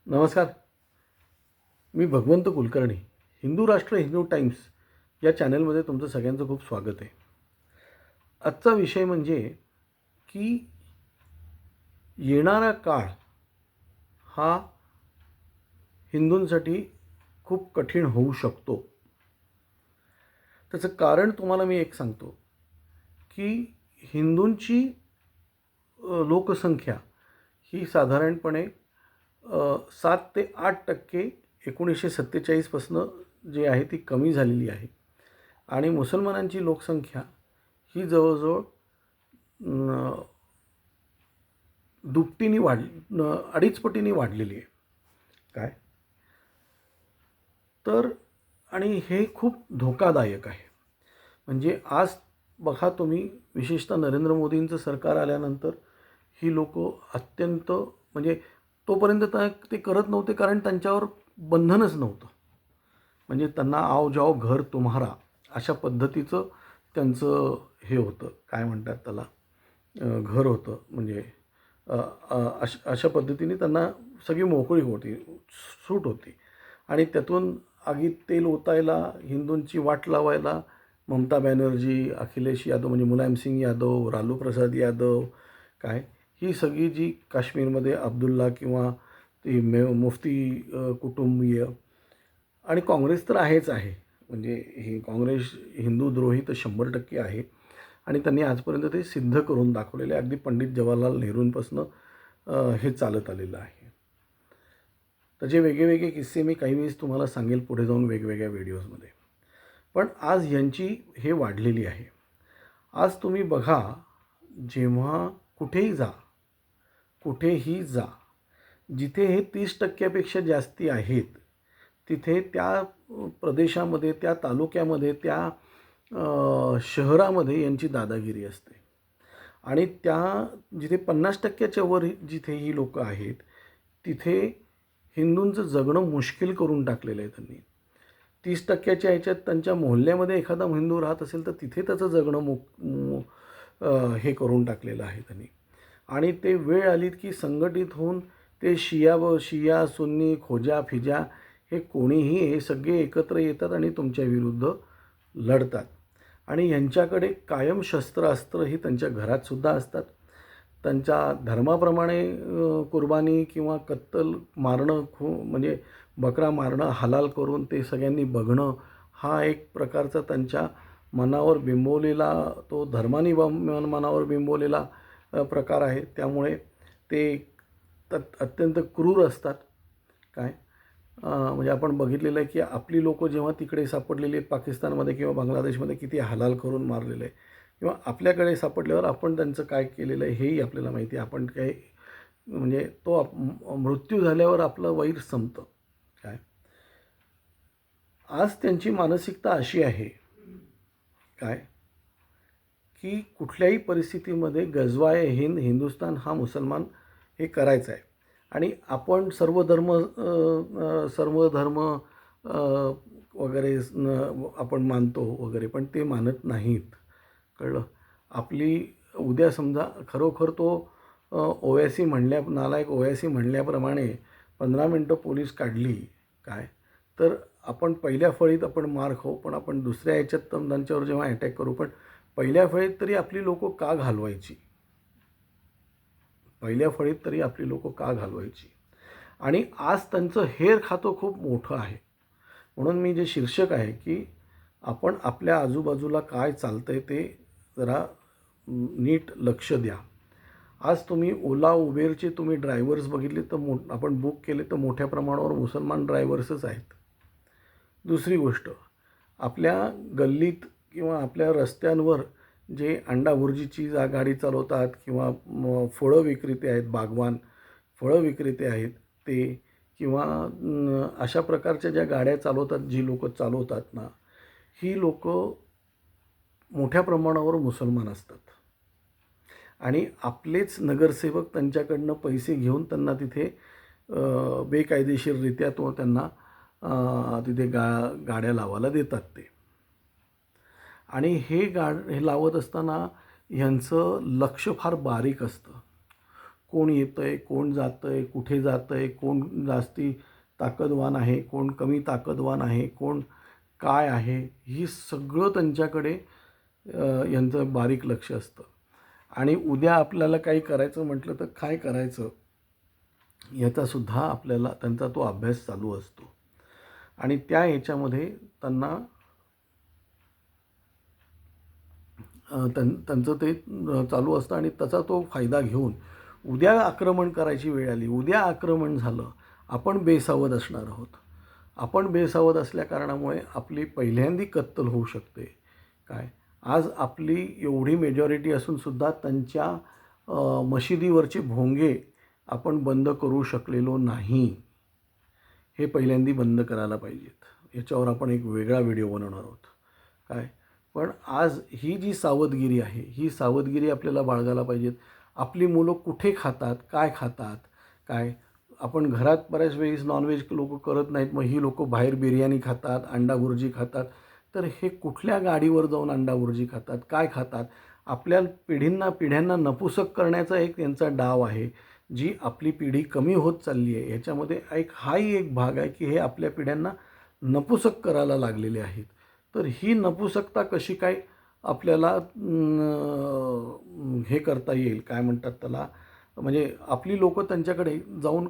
नमस्कार. मी भगवंत कुलकर्णी. हिंदू राष्ट्र हिंदू टाइम्स या चॅनलमध्ये तुमचं सगळ्यांचं खूप स्वागत आहे. आजचा विषय म्हणजे की येणारा काळ हा हिंदूंसाठी खूप कठीण होऊ शकतो. त्याचं कारण तुम्हाला मी एक सांगतो की हिंदूंची लोकसंख्या ही साधारणपणे 7 ते 8% 1947पासनं जी आहे ती कमी झालेली आहे आणि मुसलमानांची लोकसंख्या ही जवळजवळ दुपटीने अडीच पटीने वाढलेली आहे. काय तर आणि हे खूप धोकादायक आहे. म्हणजे आज बघा तुम्ही, विशेषतः नरेंद्र मोदींचं सरकार आल्यानंतर ही लोक अत्यंत म्हणजे तोपर्यंत ते करत नव्हते कारण त्यांच्यावर बंधनच नव्हतं. म्हणजे त्यांना आओ जाओ घर तुम्हारा अशा पद्धतीचं त्यांचं हे होतं, काय म्हणतात त्याला, घर होतं. म्हणजे अशा पद्धतीने त्यांना सगळी मोकळी होती, सूट होती. आणि त्यातून आगीत तेल ओतायला, हिंदूंची वाट लावायला ममता बॅनर्जी, अखिलेश यादव म्हणजे मुलायमसिंग यादव, लालू प्रसाद यादव, काय ही सगळी जी काश्मीरमध्ये अब्दुल्ला किंवा ती मुफ्ती कुटुंबीय आणि काँग्रेस तर आहेच आहे. म्हणजे ही काँग्रेस हिंदूद्रोही तर 100% आहे आणि त्यांनी आजपर्यंत ते सिद्ध करून दाखवलेले. अगदी पंडित जवाहरलाल नेहरूंपासून हे चालत आलेलं आहे. त्याचे वेगवेगळे किस्से मी काही वेळेस तुम्हाला सांगेल पुढे जाऊन वेगवेगळ्या व्हिडिओजमध्ये. पण आज यांची हे वाढलेली आहे. आज तुम्ही बघा, जेव्हा कुठेही जा, जिथे हे 30%पेक्षा जास्ती आहेत तिथे त्या प्रदेशामध्ये, त्या तालुक्यामध्ये, त्या शहरामध्ये यांची दादागिरी असते. आणि जिथे 50%च्या वर जिथे ही लोकं आहेत तिथे हिंदूंचं जगणं मुश्किल करून टाकलेलं आहे त्यांनी. 30%च्या ह्याच्यात त्यांच्या मोहल्ल्यामध्ये एखादा हिंदू राहत असेल तर तिथे त्याचं जगणं हे करून टाकलेलं आहे त्यांनी. आणि ते वेळ आलीत की संघटित होऊन ते शिया सुन्नी खोजा फिजा हे कोणीही हे सगळे एकत्र येतात आणि तुमच्या विरुद्ध लढतात. आणि यांच्याकडे कायम शस्त्र ही त्यांच्या घरातसुद्धा असतात. त्यांच्या धर्माप्रमाणे कुर्बानी किंवा कत्तल मारणं म्हणजे बकरा मारणं हलाल करून ते सगळ्यांनी बघणं हा एक प्रकारचा त्यांच्या मनावर बिंबवलेला, तो धर्माने मनावर बिंबवलेला प्रकार आहे. त्यामुळे ते अत्यंत क्रूर असतात. काय म्हणजे आपण बघितलेलं आहे की आपली लोकं जेव्हा तिकडे सापडलेली आहेत पाकिस्तानमध्ये किंवा बांगलादेशमध्ये किती हलाल करून मारलेलं आहे, किंवा आपल्याकडे सापडल्यावर आपण त्यांचं काय केलेलं आहे हेही आपल्याला माहिती आहे. आपण काय म्हणजे तो मृत्यू झाल्यावर आपलं वैर संपतं. काय आज त्यांची मानसिकता अशी आहे काय की कुठल्याही परिस्थितीमध्ये गजवाए हिंद, हिंदुस्तान हा मुसलमान हे करायचं आहे. आणि आपण सर्व धर्म वगैरे आपण मानतो वगैरे, पण ते मानत नाहीत. कळलं. आपली उद्या समजा खरोखर तो ओवैसी नालायक ओवैसी म्हणल्याप्रमाणे 15 मिनटं पोलीस काढली काय, तर आपण पहिल्या फळीत आपण मार खाऊ, पण आपण दुसऱ्या ह्याच्यात त्यांच्यावर जेव्हा अटॅक करू, पण पहिल्या फळीत तरी आपली लोकं का घालवायची? आणि आज त्यांचं हेर खातं खूप मोठं आहे. म्हणून मी जे शीर्षक आहे की आपण आपल्या आजूबाजूला काय चालतंय ते जरा नीट लक्ष द्या. आज तुम्ही ओला उबेरचे तुम्ही ड्रायव्हर्स बघितले तर आपण बुक केले तर मोठ्या प्रमाणावर मुसलमान ड्रायव्हर्सच आहेत. दुसरी गोष्ट, आपल्या गल्लीत किंवा आपल्या रस्त्यांवर जे अंडा भुर्जीची गाडी चालवतात किंवा फळं विक्रेते आहेत, बागवान फळं विक्रेते आहेत ते, किंवा अशा प्रकारच्या ज्या गाड्या चालवतात, जी लोकं चालवतात ना, ही लोकं मोठ्या प्रमाणावर मुसलमान असतात. आणि आपलेच नगरसेवक त्यांच्याकडनं पैसे घेऊन त्यांना तिथे बेकायदेशीररित्या त्यांना तिथे गाड्या लावायला देतात ते. आणि हे लावत असताना ह्यांचं लक्ष फार बारीक असतं. कोण येतं आहे, कोण जातं आहे, कुठे जातं आहे, कोण जास्ती ताकदवान आहे, कोण कमी ताकदवान आहे, कोण काय आहे, ही सगळं त्यांच्याकडे यांचं बारीक लक्ष असतं. आणि उद्या आपल्याला काही करायचं म्हटलं तर काय करायचं याचासुद्धा आपल्याला त्यांचा तो अभ्यास चालू असतो. आणि त्या ह्याच्यामध्ये त्यांना त्यांचं ते चालू असतं आणि त्याचा तो फायदा घेऊन उद्या आक्रमण करायची वेळ आली, उद्या आक्रमण झालं, आपण बेसावध असणार आहोत. आपण बेसावध असल्या कारणामुळे आपली पहिल्यांदी कत्तल होऊ शकते. काय आज आपली एवढी मेजॉरिटी असूनसुद्धा त्यांच्या मशिदीवरचे भोंगे आपण बंद करू शकलेलो नाही. हे पहिल्यांदी बंद करायला पाहिजेत. याच्यावर आपण एक वेगळा व्हिडिओ बनवणार आहोत. काय पण आज ही जी सावधगिरी आहे, ही सावधगिरी आपल्याला बाळगायला पाहिजेत. आपली मुलं कुठे खातात, काय खातात, काय आपण घरात बऱ्याच वेळेस नॉनव्हेज लोक करत नाहीत, मग ही लोकं बाहेर बिर्याणी खातात, अंडा भुर्जी खातात. तर हे कुठल्या गाडीवर जाऊन अंडा भुर्जी खातात, काय खातात? आपल्या पिढ्यांना नपुसक करण्याचा एक त्यांचा डाव आहे, जी आपली पिढी कमी होत चालली आहे. ह्याच्यामध्ये हाही एक भाग आहे की हे आपल्या पिढ्यांना नपुसक करायला लागलेले आहेत. तर ही नपुसकता कशी काय आपल्याला हे करता येईल, काय म्हणतात त्याला, म्हणजे आपली लोकं त्यांच्याकडे जाऊन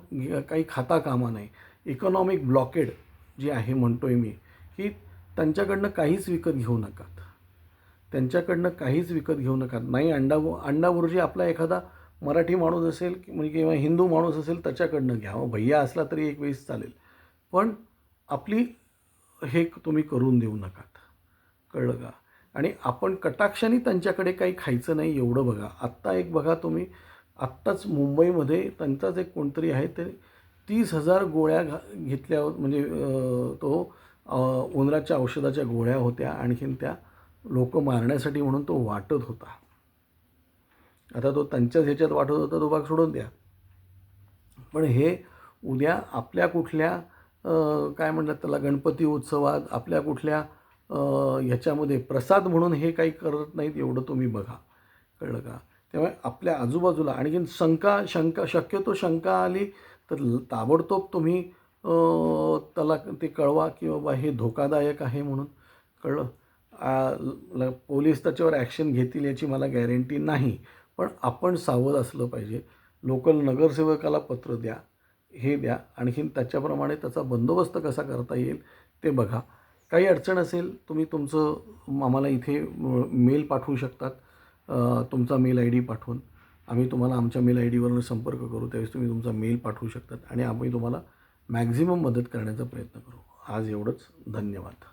काही खाता कामा नये. इकॉनॉमिक ब्लॉकेड जी आहे म्हणतो आहे मी, की त्यांच्याकडनं काहीच विकत घेऊ नकात. त्यांच्याकडनं काहीच विकत घेऊ नका. नाही अंडा भुर्जी आपला एखादा मराठी माणूस असेल म्हणजे किंवा हिंदू माणूस असेल त्याच्याकडनं घ्या. भैया असला तरी एक वेळेस चालेल. पण आपली हे तुम्ही करून देऊ नकात. कळलं का? आणि आपण कटाक्षाने त्यांच्याकडे काही खायचं नाही एवढं बघा. आत्ता एक बघा तुम्ही, आत्ताच मुंबईमध्ये त्यांचाच एक कोणतरी आहे ते 30,000 गोळ्या घेतल्या म्हणजे तो उंदराच्या औषधाच्या गोळ्या होत्या, आणखीन त्या लोक मारण्यासाठी म्हणून तो वाटत होता. आता तो त्यांच्याच ह्याच्यात वाटत होता, तो भाग सोडून द्या. पण हे उद्या आपल्या कुठल्या काय म्हणतात त्याला गणपती उत्सवात आपल्या कुठल्या ह्याच्यामध्ये प्रसाद म्हणून हे काही करत नाहीत एवढं तुम्ही बघा. कळलं का? त्यामुळे आपल्या आजूबाजूला आणखीन शक्यतो शंका आली तर ताबडतोब तुम्ही त्याला ते कळवा की बाबा हे धोकादायक आहे म्हणून. कळलं? पोलीस त्याच्यावर ॲक्शन घेतील याची मला गॅरंटी नाही, पण आपण सावध असलं पाहिजे. लोकल नगरसेवकाला पत्र द्या, हे द्या, आणखीन त्याच्याप्रमाणे त्याचा बंदोबस्त कसा करता येईल ते बघा. काही अडचण असेल तुम्ही तुमचं आम्हाला इथे मेल पाठवू शकतात. तुमचा मेल ID पाठवून आम्ही तुम्हाला आमच्या मेल IDवरून संपर्क करू. त्यावेळेस तुम्ही तुमचा मेल पाठवू शकतात आणि आम्ही तुम्हाला मॅक्झिमम मदत करण्याचा प्रयत्न करू. आज एवढंच. धन्यवाद.